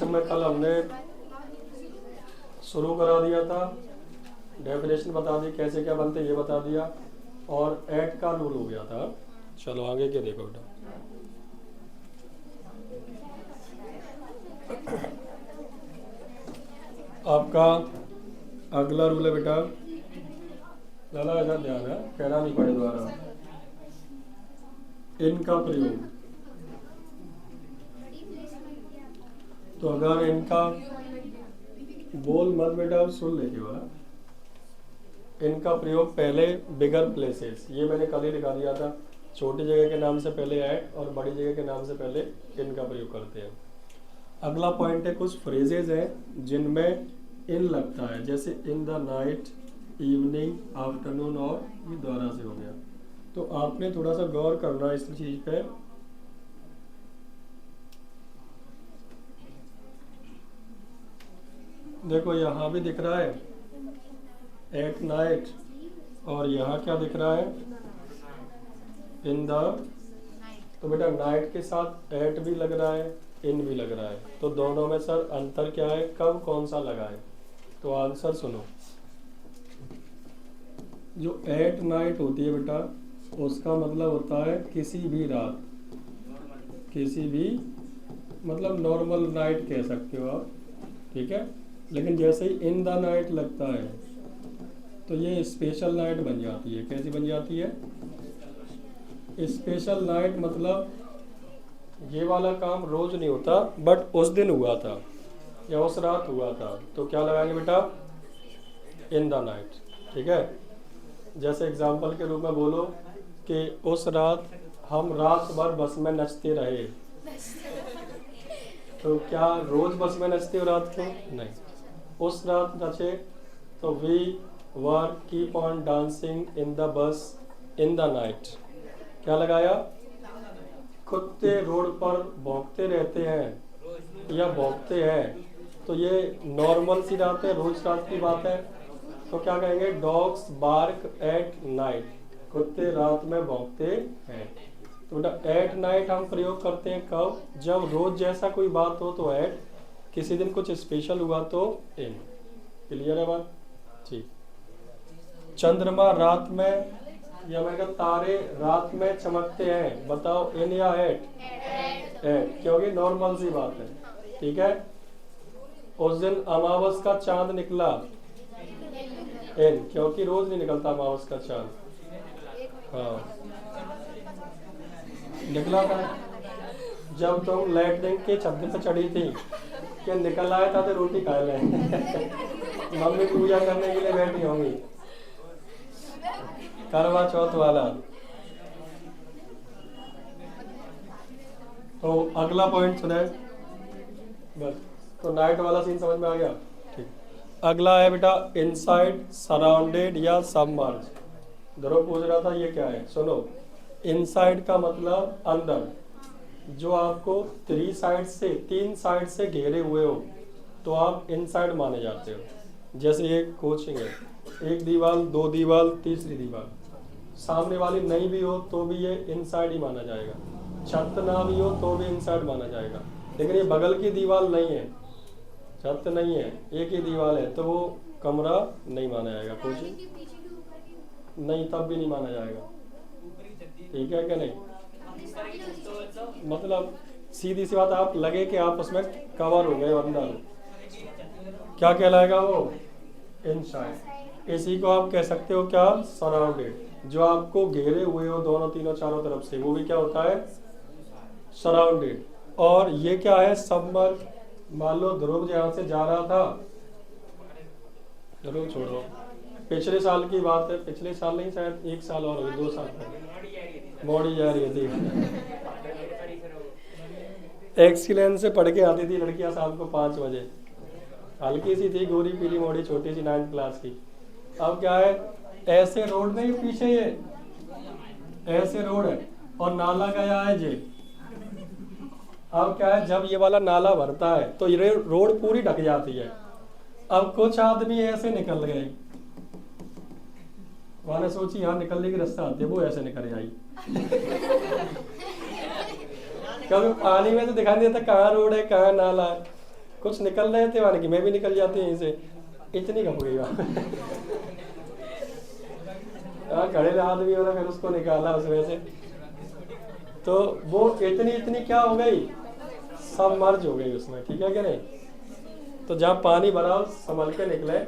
Session में कल हमने शुरू करा दिया था, डेफिनेशन बता दी कैसे क्या बनते ये बता दिया, और ऐड का रूल हो गया था। चलो आगे क्या देखो बेटा। आपका अगला रूल है बेटा, लाला ऐसा ध्यान है, कहना नहीं पड़े द्वारा, इनका प्रयोग। तो अगर इनका बोल मत बेटा, अब सुन ले केवल। इनका प्रयोग पहले बिगर प्लेसेस, ये मैंने कल ही दिखा दिया था, छोटी जगह के नाम से पहले ऐट और बड़ी जगह के नाम से पहले इनका प्रयोग करते हैं। अगला पॉइंट है, कुछ फ्रेजेज हैं जिनमें इन लगता है, जैसे in the night, evening, afternoon, और ये द्वारा से हो गया। तो आपने थोड़ा सा गौर करना इस चीज पे। देखो यहाँ भी दिख रहा है एट नाइट, और यहाँ क्या दिख रहा है, इन द। तो बेटा नाइट के साथ एट भी लग रहा है, इन भी लग रहा है, तो दोनों में सर अंतर क्या है, कब कौन सा लगा है। तो आंसर सुनो, जो एट नाइट होती है बेटा, उसका मतलब होता है किसी भी रात, किसी भी, मतलब नॉर्मल नाइट कह सकते हो आप, ठीक है। लेकिन जैसे ही इन द नाइट लगता है तो ये स्पेशल नाइट बन जाती है। कैसी बन जाती है, स्पेशल नाइट, मतलब ये वाला काम रोज नहीं होता, बट उस दिन हुआ था या उस रात हुआ था, तो क्या लगाएंगे बेटा, इन द नाइट, ठीक है। जैसे एग्जाम्पल के रूप में बोलो कि उस रात हम रात भर बस में नचते रहे, तो क्या रोज बस में नचते हो रात को, नहीं, उस रात नचे। तो we were keep on dancing in the bus in the night, क्या लगाया, कुत्ते रोड पर भौंकते रहते हैं या भौंकते हैं, तो ये नॉर्मल सी रात है, रोज रात की बात है, तो क्या कहेंगे, डॉग्स बार्क एट नाइट, कुत्ते रात में भौंकते हैं। तो बेटा एट नाइट हम प्रयोग करते हैं कब, जब रोज जैसा कोई बात हो तो एट, किसी दिन कुछ स्पेशल हुआ तो इन। क्लियर है बात, ठीक। चंद्रमा रात में, या मैं कहता तारे रात में चमकते हैं, बताओ इन या एट, एट, क्योंकि नॉर्मल सी बात है, ठीक है। उस दिन अमावस का चांद निकला, इन, क्योंकि रोज नहीं निकलता अमावस का चांद, हाँ निकला था। जब तुम लैटरिन के छत पे चढ़ी थी कि निकल आया था तो रोटी खा ले मम्मी पूजा करने के लिए बैठी होंगी, करवा चौथ वाला। तो अगला पॉइंट सुने बस, तो नाइट वाला सीन समझ में आ गया, ठीक। अगला है बेटा इनसाइड, सराउंडेड या सबमर्ज। ध्रुव पूछ रहा था ये क्या है, सुनो। इनसाइड का मतलब अंदर, जो आपको तीन साइड से घेरे हुए हो तो आप इनसाइड माने जाते हो। जैसे एक कोचिंग है, एक दीवार, दो दीवार, तीसरी दीवार, सामने वाली नहीं भी हो तो भी ये इनसाइड ही माना जाएगा, छत ना भी हो तो भी इनसाइड माना जाएगा। लेकिन ये बगल की दीवार नहीं है, छत नहीं है, एक ही दीवार है, तो वो कमरा नहीं माना जाएगा, कोचिंग नहीं, तब भी नहीं माना जाएगा, ठीक है क्या नहीं। मतलब सीधी सी बात, आप लगे कि आप उसमें कवर हो गए अंदर, क्या कहलाएगा वो, इनसाइड। इसी को आप कह सकते हो क्या, सराउंडेड। जो आपको घेरे हुए हो दोनों तीनों चारों तरफ से, वो भी क्या होता है, सराउंडेड। और ये क्या है, सबमर्ज। मान लो ध्रुव यहाँ से जा रहा था, ध्रुव छोड़ो, पिछले साल की बात है, पिछले साल नहीं शायद 1 साल और 2 साल पहले, मोड़ी जा रही थी एक्सीलेंस से पढ़ के आती थी लड़कियां शाम को 5 बजे, हल्की सी थी, गोरी पीली मोड़ी, छोटी सी 9th क्लास की। अब क्या है, ऐसे रोड नहीं, पीछे ये ऐसे रोड है और नाला गया है जे। अब क्या है, जब ये वाला नाला भरता है तो ये रोड पूरी ढक जाती है। अब कुछ आदमी ऐसे निकल गए, मैंने सोची यहाँ निकलने की रास्ता आती है, वो ऐसे निकल आई कभी पानी में तो दिखाई नहीं देता कहाँ रोड है कहाँ नाला है। कुछ निकल रहे थे माने कि मैं भी निकल जाती यहीं से, इतनी कम गई बात। खड़े आदमी होना फिर उसको निकाला उसमें से, तो वो इतनी इतनी क्या हो गई, सब मर्ज हो गई उसमें, ठीक है कि नहीं। तो जहाँ पानी भरा हो संभल के निकले,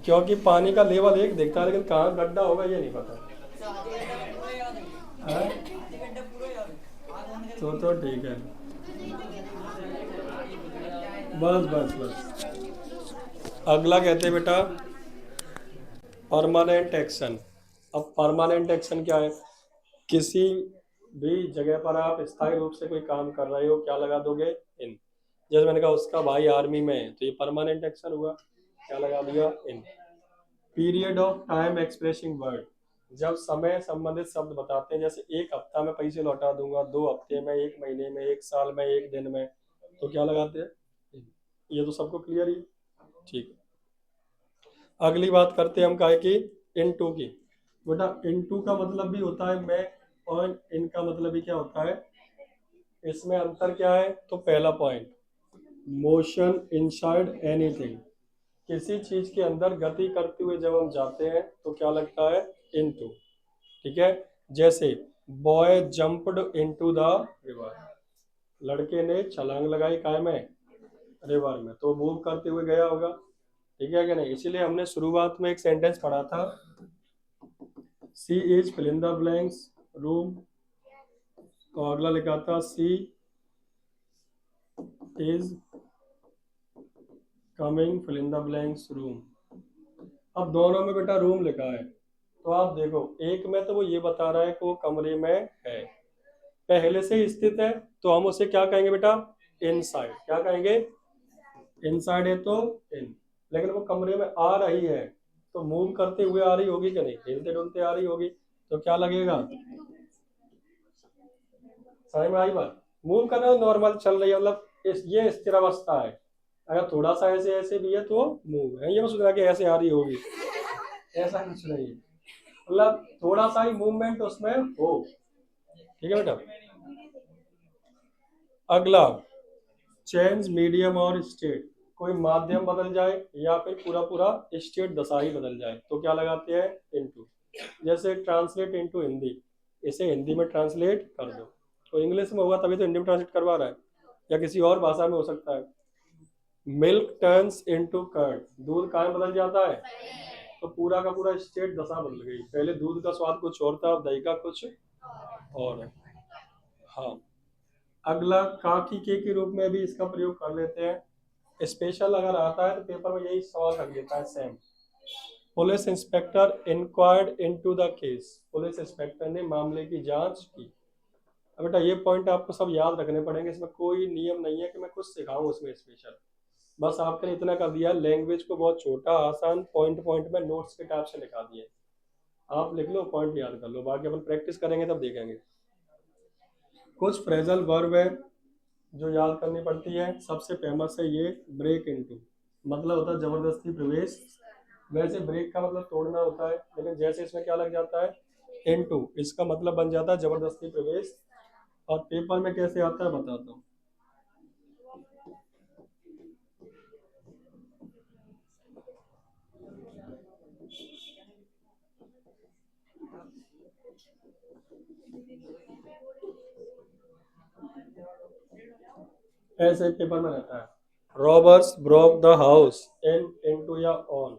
क्योंकि पानी का लेवल एक दिखता है लेकिन कहाँ गड्ढा होगा ये नहीं पता। हाँ? तो ठीक है, बस बस बस। अगला कहते हैं बेटा परमानेंट एक्शन। अब परमानेंट एक्शन क्या है, किसी भी जगह पर आप स्थायी रूप से कोई काम कर रहे हो, क्या लगा दोगे, इन। जैसे मैंने कहा उसका भाई आर्मी में है, तो ये परमानेंट एक्शन हुआ, क्या लगा दिया, in. Period of time expressing word, जब समय संबंधित शब्द बताते हैं, जैसे एक हफ्ता में पैसे लौटा दूंगा, 2 हफ्ते में, 1 महीने में, 1 साल में, 1 दिन में, तो क्या लगाते हैं, ये तो सबको क्लियर ही, ठीक है। अगली बात करते हैं हम काहे की, इनटू की। बेटा इनटू का मतलब भी होता है मैं, और इनका मतलब भी क्या होता है, इसमें अंतर क्या है, तो पहला पॉइंट, मोशन इनसाइड एनीथिंग, किसी चीज के अंदर गति करते हुए जब हम जाते हैं तो क्या लगता है, इनटू, ठीक है। जैसे boy jumped into the river, लड़के ने छलांग लगाई काय में, रिवर में, तो मूव करते हुए गया होगा, ठीक है कि नहीं। इसीलिए हमने शुरुआत में एक सेंटेंस पढ़ा था, she is fill in the blanks room, तो अगला लिखा था she is coming fill in the blanks room. अब दोनों में बेटा रूम लिखा है, तो आप देखो एक में तो वो ये बता रहा है कि वो कमरे में है, पहले से ही स्थित है, तो हम उसे क्या कहेंगे बेटा, इनसाइड, क्या कहेंगे, इनसाइड है तो इन। लेकिन वो कमरे में आ रही है, तो मूव करते हुए आ रही होगी कि नहीं, हिलते डुलते आ रही होगी, तो क्या लगेगा, समझ में आई बात। मूव करना नॉर्मल चल रही है, मतलब ये स्थिर अवस्था है, अगर थोड़ा सा ऐसे ऐसे भी है तो मूव है, ये मैं सोच रहा कि ऐसे आ रही होगी, ऐसा कुछ नहीं है, मतलब थोड़ा सा ही मूवमेंट उसमें हो, ठीक है बेटा। अगला चेंज मीडियम और स्टेट, कोई माध्यम बदल जाए या फिर पूरा पूरा स्टेट दशा ही बदल जाए, तो क्या लगाते हैं, इनटू। जैसे ट्रांसलेट इनटू हिंदी, इसे हिंदी में ट्रांसलेट कर दो, तो इंग्लिश में होगा तभी तो हिंदी में ट्रांसलेट करवा रहा है, या किसी और भाषा में हो सकता है। मिल्क टर्न्स इनटू कर्ड, दूध कहाँ में बदल जाता है, तो पूरा का पूरा स्टेट दशा बदल गई, पहले दूध का स्वाद कुछ और था, अब दही का कुछ और है। हाँ, अगला काकी के रूप में भी इसका प्रयोग कर लेते हैं, स्पेशल अगर आता है तो पेपर में यही सवाल रख देता है same. Police inspector inquired into the case, police inspector ने मामले की जांच की। अब बेटा ये पॉइंट आपको सब याद रखने पड़ेंगे, इसमें कोई नियम नहीं है कि मैं कुछ सिखाऊं उसमें स्पेशल, बस आपके लिए इतना कर दिया, लैंग्वेज को बहुत छोटा आसान पॉइंट पॉइंट में नोट्स के टाइप से लिखा दिए, आप लिख लो पॉइंट याद कर लो, बाकी अपन प्रैक्टिस करेंगे तब देखेंगे। कुछ फ्रेजल वर्ब है जो याद करनी पड़ती है, सबसे फेमस है ये ब्रेक इनटू, मतलब होता है जबरदस्ती प्रवेश, वैसे ब्रेक का मतलब तोड़ना होता है, लेकिन जैसे इसमें क्या लग जाता है, इनटू, इसका मतलब बन जाता है जबरदस्ती प्रवेश, और पेपर में कैसे आता है बताता हूँ। ऐसे पेपर में रहता है, robbers broke the house in into या ऑन।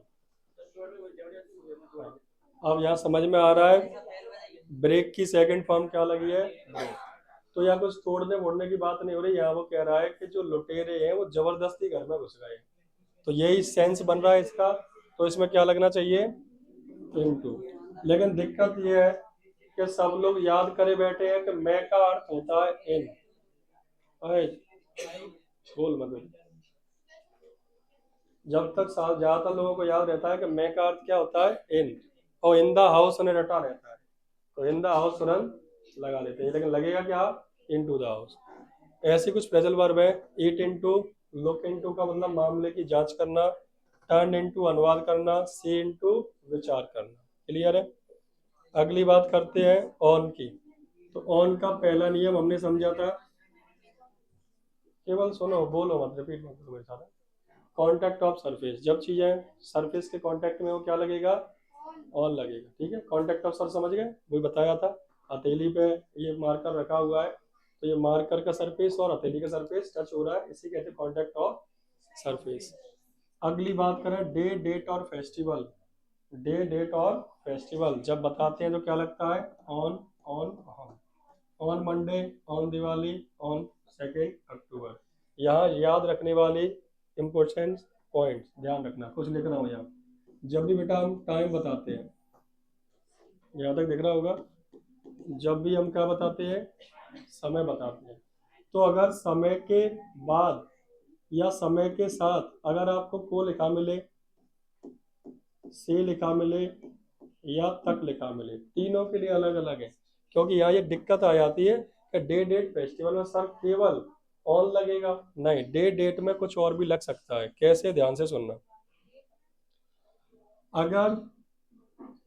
अब यहाँ समझ में आ रहा है ब्रेक की सेकंड फॉर्म क्या लगी है, ब्रेक। तो यहाँ कुछ तोड़ने मोड़ने की बात नहीं हो रही, यहाँ वो कह रहा है कि जो लुटेरे हैं वो जबरदस्ती घर में घुस गए, तो यही सेंस बन रहा है इसका, तो इसमें क्या लगना चाहिए, इनटू। लेकिन दिक्कत ये है कि सब लोग याद करे बैठे हैं कि मैं का अर्थ होता है इन, बोल मतलब जब तक ज्यादातर लोगों को याद रहता है कि मैं का अर्थ क्या होता है, इन, और इन द हाउस उन्हें रटा रहता है, तो इन द हाउस तुरंत लगा लेते हैं, लेकिन लगेगा क्या, इन टू द हाउस। ऐसे कुछ फ्रेजल वर्ब है, ईट इनटू, लुक इनटू का मतलब मामले की जांच करना, टर्न इनटू अनुवाद करना, सी इनटू विचार करना, क्लियर है। अगली बात करते हैं ऑन की, तो ऑन का पहला नियम हमने समझा था, केवल सुनो बोलो मत, रिपीट मत करो मेरे साथ, कांटेक्ट ऑफ सरफेस, जब चीजें सरफेस के कांटेक्ट में हो क्या लगेगा, ऑन लगेगा। ठीक है, कांटेक्ट ऑफ सर समझ गए, वही बताया था। हथेली पे ये मार्कर रखा हुआ है, तो ये मार्कर का सरफेस और हथेली का सरफेस टच हो रहा है, इसी कहते हैं कांटेक्ट ऑफ सरफेस। अगली बात करें डे डेट और फेस्टिवल। डे डेट और फेस्टिवल जब बताते हैं तो क्या लगता है, on on on Monday, on Diwali, on 2 अक्टूबर। यहाँ याद रखने वाली इम्पोर्टेंट पॉइंट ध्यान रखना, कुछ लिखना हो यहाँ। जब भी बेटा हम टाइम बताते हैं, यहाँ तक दिख रहा होगा, जब भी हम क्या बताते हैं, समय बताते हैं, तो अगर समय के बाद या समय के साथ अगर आपको को लिखा मिले, से लिखा मिले या तक लिखा मिले, तीनों के लिए अलग अलग है, क्योंकि यहाँ ये दिक्कत आ जाती है कि डे डेट फेस्टिवल में सर केवल ऑन लगेगा, नहीं, डे डेट में कुछ और भी लग सकता है। कैसे, ध्यान से सुनना। अगर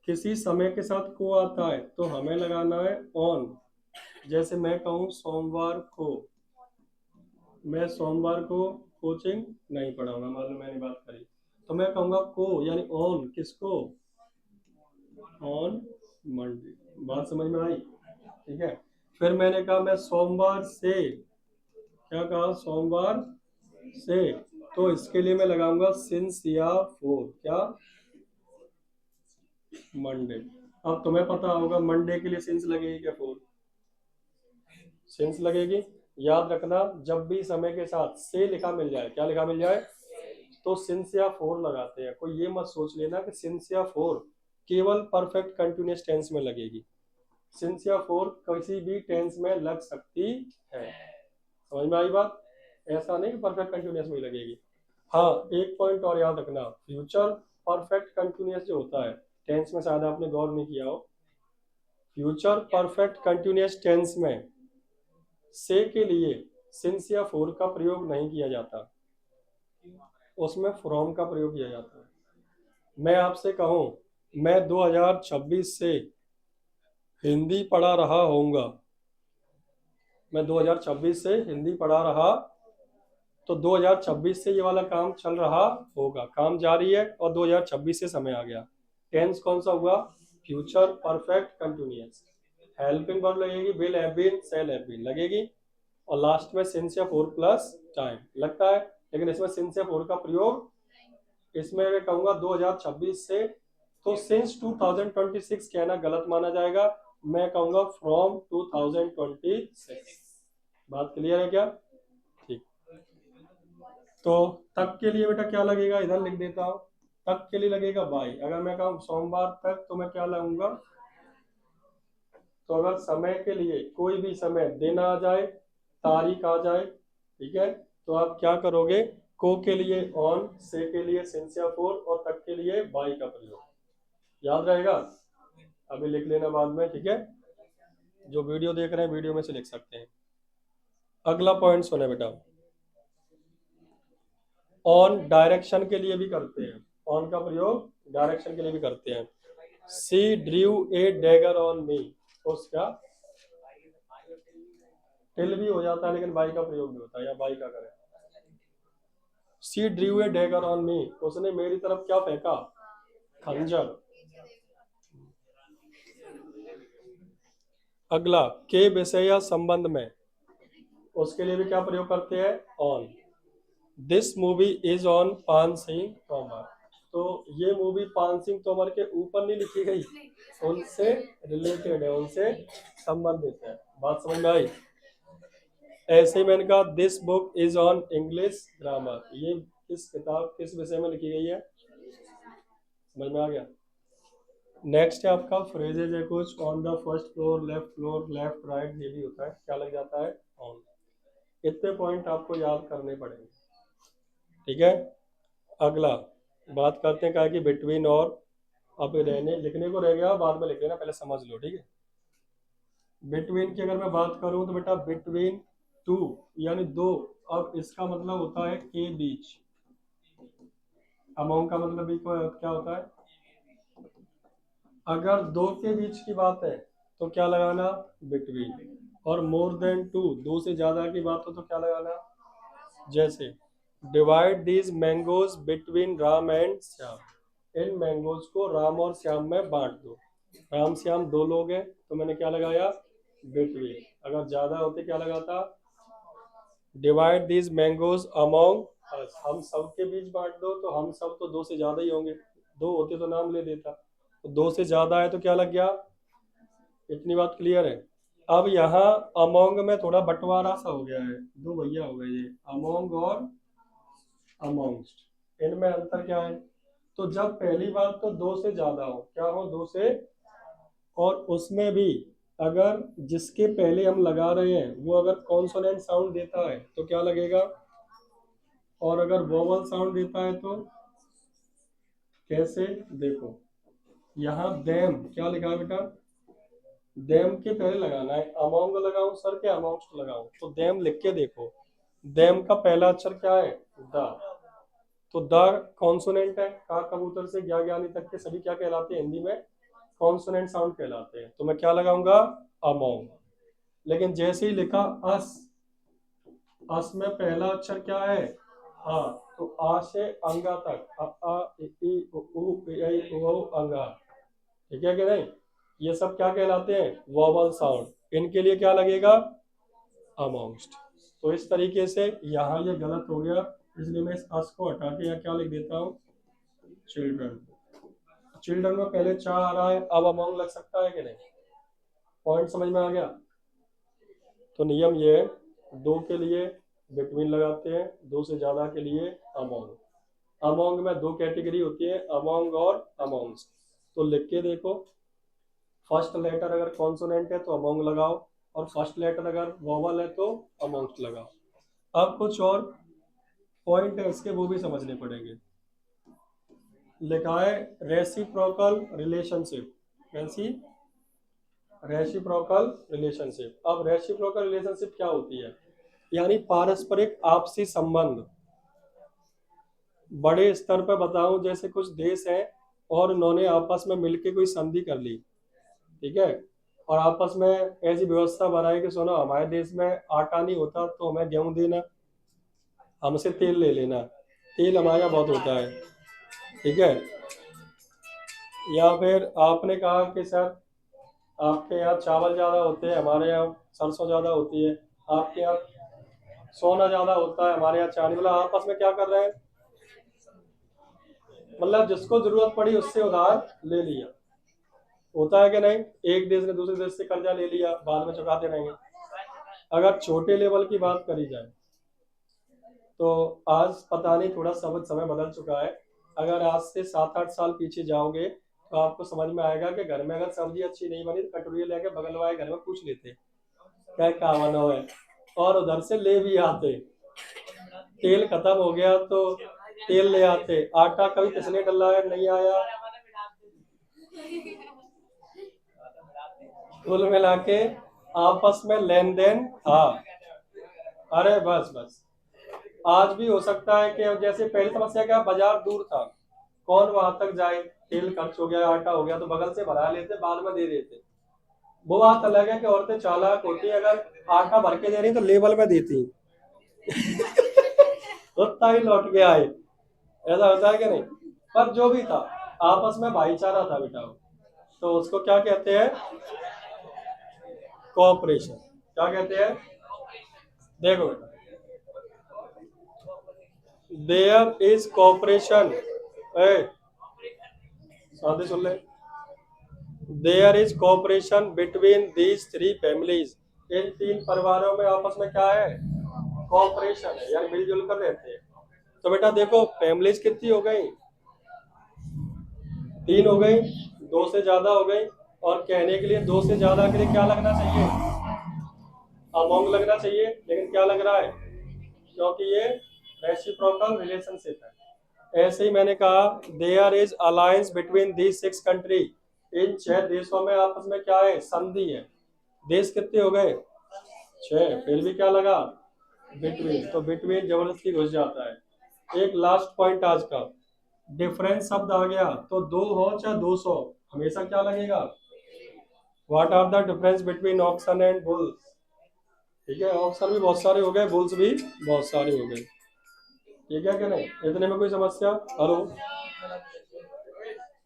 किसी समय के साथ को आता है तो हमें लगाना है ऑन। जैसे मैं कहूँ सोमवार को, मैं सोमवार को कोचिंग नहीं पढ़ाऊंगा, मान लो मैंने बात करी, तो मैं कहूँगा को यानी ऑन, किसको, ऑन मंडे। बात समझ में आई? ठीक है, फिर मैंने कहा मैं सोमवार से, क्या कहा, सोमवार से, तो इसके लिए मैं लगाऊंगा सिंस या फोर, क्या, मंडे। अब तुम्हें पता होगा मंडे के लिए सिंस लगेगी क्या, फोर, सिंस लगेगी। याद रखना जब भी समय के साथ से लिखा मिल जाए, क्या लिखा मिल जाए, तो सिंस या फोर लगाते हैं। कोई ये मत सोच लेना कि सिंस या फोर केवल परफेक्ट कंटिन्यूअस टेंस में लगेगी, सिंस या फोर किसी भी टेंस में लग सकती है। समझ में आई बात? ऐसा नहीं कि परफेक्ट कंटिन्यूअस में लगेगी। हाँ, एक पॉइंट और याद रखना, फ्यूचर परफेक्ट कंटिन्यूअस जो होता है टेंस में, शायद आपने गौर नहीं किया हो, फ्यूचर परफेक्ट कंटिन्यूअस टेंस में से के लिए सिंस या फोर का प्रयोग नहीं किया जाता, उसमें फ्रॉम का प्रयोग किया जाता है। मैं आपसे कहूं मैं 2026 से हिंदी पढ़ा रहा होऊंगा, मैं 2026 से हिंदी पढ़ा रहा, तो 2026 से ये वाला काम चल रहा होगा, काम जारी है और 2026 से समय आ गया। टेंस कौन सा हुआ, future perfect continuous. Helping verb लगेगी, will have been, shall have been लगेगी, और लास्ट में सिंस या फोर प्लस टाइम लगता है। लेकिन इसमें सिंस या फोर का प्रयोग, इसमें मैं कहूंगा 2026 से, तो सिंस 2026 कहना गलत माना जाएगा, मैं कहूंगा फ्रॉम 2026। बात क्लियर है क्या? ठीक, तो तक के लिए बेटा क्या लगेगा, इधर लिख देता हूं, तक के लिए लगेगा बाई। अगर मैं कहूँ सोमवार तक तो मैं क्या लाऊंगा, तो अगर समय के लिए कोई भी समय, दिन आ जाए, तारीख आ जाए, ठीक है, तो आप क्या करोगे, को के लिए ऑन, से के लिए सिंस या फोर, और तक के लिए बाई का प्रयोग। याद रहेगा, अभी लिख लेना बाद में, ठीक है। जो वीडियो देख रहे हैं वीडियो में से लिख सकते हैं। अगला पॉइंट सुने बेटा, ऑन डायरेक्शन के लिए भी करते हैं, ऑन का प्रयोग डायरेक्शन के लिए भी करते हैं। सी ड्रीव ए डैगर ऑन मी, उसका टिल भी हो जाता है लेकिन बाई का प्रयोग भी होता है, या बाई का करें। सी ड्रीव ए डैगर ऑन मी, उसने मेरी तरफ क्या फेंका, खंजर। अगला के विषय या संबंध में, उसके लिए भी क्या प्रयोग करते हैं, on. This movie is on पान सिंह तोमर, तो ये मूवी पान सिंह तोमर के ऊपर नहीं लिखी गई, उनसे रिलेटेड है, उनसे संबंधित है। बात समझ में आई? ऐसे मैंने कहा this book is on English grammar, ये किस किताब किस विषय में लिखी गई है, समझ में आ गया? नेक्स्ट है आपका फ्रेजेज है कुछ, on the first floor, left right, ये भी होता है, क्या लग जाता है, ऑन। इतने पॉइंट आपको याद करने पड़ेंगे, ठीक है। अगला बात करते हैं क्या कि बिटवीन और, अब रहने लिखने को रह गया, बाद में लिख लेना, पहले समझ लो, ठीक है। बिटवीन की अगर मैं बात करूं तो बेटा बिटवीन टू यानी दो, अब इसका मतलब होता है के बीच, अमोंग का मतलब भी क्या होता है, अगर दो के बीच की बात है तो क्या लगाना, बिटवीन, और मोर देन टू, दो से ज्यादा की बात हो तो क्या लगाना, जैसे divide these mangoes between Ram and Shyam. In mangoes को राम और श्याम में बांट दो। राम श्याम दो लोग हैं तो मैंने क्या लगाया, बिटवीन। अगर ज्यादा होते क्या लगाता, divide these mangoes among us. हम सब के बीच बांट दो, तो हम सब तो दो से ज्यादा ही होंगे, दो होते तो नाम ले देता, तो दो से ज्यादा है तो क्या लग गया। इतनी बात क्लियर है। अब यहाँ अमोंग में थोड़ा बंटवारा सा हो गया है, दो भैया हो गए ये, अमोंग और अमोंगस्ट, इनमें अंतर क्या है। तो जब पहली बात तो दो से ज्यादा हो, क्या हो, दो से, और उसमें भी अगर जिसके पहले हम लगा रहे हैं वो अगर कॉन्सोनेंट साउंड देता है तो क्या लगेगा, और अगर वोवल साउंड देता है तो कैसे, देखो यहाँ देम क्या लिखा है बेटा, देम के पहले लगाना है, अमोंग लगाऊं सर के अमोंगस्ट लगाऊं, तो देम लिख के देखो, देम का पहला अक्षर क्या है, द। तो द कॉन्सोनेंट है, का कबूतर से ज्ञा ज्ञानी तक के सभी क्या कहलाते हैं हिंदी में, कॉन्सोनेंट साउंड कहलाते हैं, तो मैं क्या लगाऊंगा, अमोंग। लेकिन जैसे ही लिखा अस, अस में पहला अक्षर क्या है, आ, तो आ से अंगा तक, अ आ इ ई उ ऊ ऐ ओ अंगा, ठीक है कि नहीं, ये सब क्या कहलाते हैं, वोवल साउंड, इनके लिए क्या लगेगा, अमोंगस्ट। तो इस तरीके से यहाँ ये गलत हो गया, इसलिए मैं इस अस को हटा के यहाँ क्या लिख देता हूँ, चिल्ड्रन। चिल्ड्रन में पहले चा आ रहा है, अब अमोंग लग सकता है कि नहीं, पॉइंट समझ में आ गया। तो नियम ये है, दो के लिए बिटवीन लगाते हैं, दो से ज्यादा के लिए अमोंग। अमोंग में दो कैटेगरी होती है, अमोंग और अमोंग्स। तो लिख के देखो, फर्स्ट लेटर अगर कॉन्सोनेंट है तो अमोंग लगाओ, और फर्स्ट लेटर अगर वोवल है तो अमोंग्स लगाओ। अब कुछ और पॉइंट है इसके, वो भी समझने पड़ेंगे। लिखा है रेसिप्रोकल रिलेशनशिप, रेसिप्रोकल रिलेशनशिप। अब रेसिप्रोकल रिलेशनशिप क्या होती है, यानी पारस्परिक आपसी संबंध। बड़े स्तर पर बताऊं, जैसे कुछ देश हैं और उन्होंने आपस में मिलकर कोई संधि कर ली, ठीक है, और आपस में ऐसी व्यवस्था बनाई कि सुनो हमारे देश में आटा नहीं होता तो हमें गेहूं देना, हमसे तेल ले लेना, तेल हमारे यहाँ बहुत होता है, ठीक है। या फिर आपने कहा कि सर आपके यहाँ चावल ज्यादा होते हैं, हमारे यहाँ सरसों ज्यादा होती है, आपके यहाँ सोना ज्यादा होता है, हमारे यहाँ चांदी, मतलब आपस में क्या कर रहे हैं, मतलब जिसको जरूरत पड़ी उससे उधार ले लिया, होता है कि नहीं, एक देश ने दूसरे देश से कर्जा ले लिया, बाद में चुकाते रहेंगे। अगर छोटे लेवल की बात करी जाए तो आज पता नहीं, थोड़ा समय बदल चुका है, अगर आज से 7-8 साल पीछे जाओगे तो आपको समझ में आएगा कि घर में अगर सब्जी अच्छी नहीं बनी तो कटोरी लेके बगल वाले घर में पूछ लेते क्या कामना है, और उधर से ले भी आते। तेल खत्म हो गया तो तेल ले आते, आटा कभी किसने डला है, नहीं आया। कुल मिला के आपस में लेन देन था। अरे बस बस, आज भी हो सकता है कि जैसे पहली समस्या क्या, बाजार दूर था, कौन वहां तक जाए, तेल खर्च हो गया, आटा हो गया, तो बगल से भरा लेते, बाद में दे देते। वो बात अलग है कि औरतें चालाक होती है, अगर आटा भर के दे रही तो लेवल में देती उतना ही लौट के आए, ऐसा होता है कि नहीं। पर जो भी था, आपस में भाईचारा था बेटा, तो उसको क्या कहते हैं, कोऑपरेशन। क्या कहते हैं, देखो बेटा, देयर इज कोऑपरेशन, शादी सुन ले, there is cooperation between these three families. इन तीन परिवारों में आपस में क्या है, कोऑपरेशन है, यानी मिलजुल कर रहते हैं। तो बेटा देखो फैमिलीज कितनी हो गई, 3 हो गई, 2 से ज्यादा हो गई, और कहने के लिए 2 से ज्यादा के लिए क्या लगना चाहिए, अमोंग लगना चाहिए, लेकिन क्या लग रहा है, क्योंकि ये रेसिप्रोकल रिलेशनशिप है। ऐसे ही मैंने कहा there is alliance between these 6 country. इन 6 देशों में आपस में क्या है, संधि है। देश कितने हो गए, 6, फिर भी क्या लगा, बिटवीन, तो बिटवीन जबरदस्ती घुस जाता है। एक लास्ट पॉइंट आज का, डिफरेंस शब्द आ गया तो 2 हो चाहे 200, हमेशा क्या लगेगा, what are the difference between oxen and bulls, ठीक है, ऑक्सन भी बहुत सारे हो गए, बुल्स भी बहुत सारे हो गए। ठीक है कि नहीं? इतने में कोई समस्या? हेलो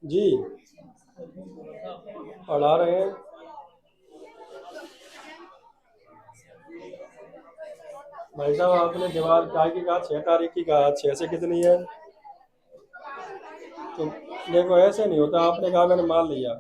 जी, पढ़ा रहे हैं। भाई साहब आपने दीवार काय की कहा, 6 तारीख की कहा, 6 से कितनी है? तो देखो ऐसे नहीं होता, आपने कहा मैंने मान लिया।